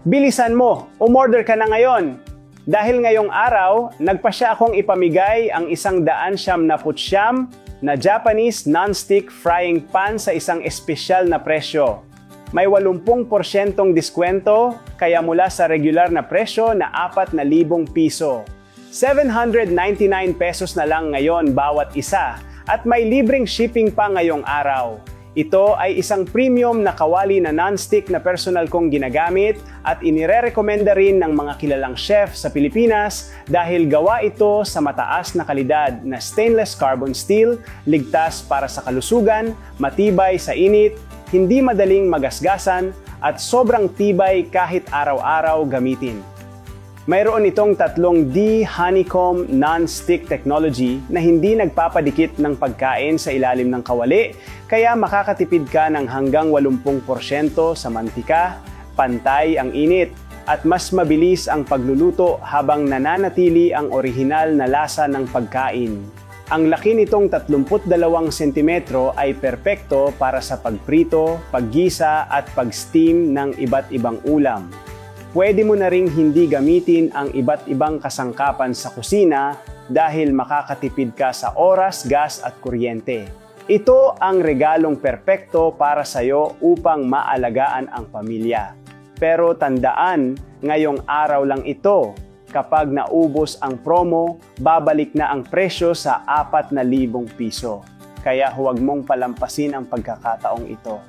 Bilisan mo, umorder ka na ngayon! Dahil ngayong araw, nagpasya akong ipamigay ang 199 na Japanese non-stick frying pan sa isang espesyal na presyo. May 80% diskwento, kaya mula sa regular na presyo na 4,000 piso. 799 pesos na lang ngayon bawat isa at may libreng shipping pa ngayong araw. Ito ay isang premium na kawali na non-stick na personal kong ginagamit at inirerekomenda rin ng mga kilalang chef sa Pilipinas dahil gawa ito sa mataas na kalidad na stainless carbon steel, ligtas para sa kalusugan, matibay sa init, hindi madaling magasgasan at sobrang tibay kahit araw-araw gamitin. Mayroon itong 3D honeycomb non-stick technology na hindi nagpapadikit ng pagkain sa ilalim ng kawali, kaya makakatipid ka ng hanggang 80% sa mantika, pantay ang init, at mas mabilis ang pagluluto habang nananatili ang orihinal na lasa ng pagkain. Ang laki nitong 32 cm ay perpekto para sa pagprito, paggisa at pag-steam ng iba't ibang ulam. Pwede mo na ring hindi gamitin ang iba't ibang kasangkapan sa kusina dahil makakatipid ka sa oras, gas at kuryente. Ito ang regalong perpekto para sa iyo upang maalagaan ang pamilya. Pero tandaan, ngayong araw lang ito. Kapag naubos ang promo, babalik na ang presyo sa 4,000 piso. Kaya huwag mong palampasin ang pagkakataong ito.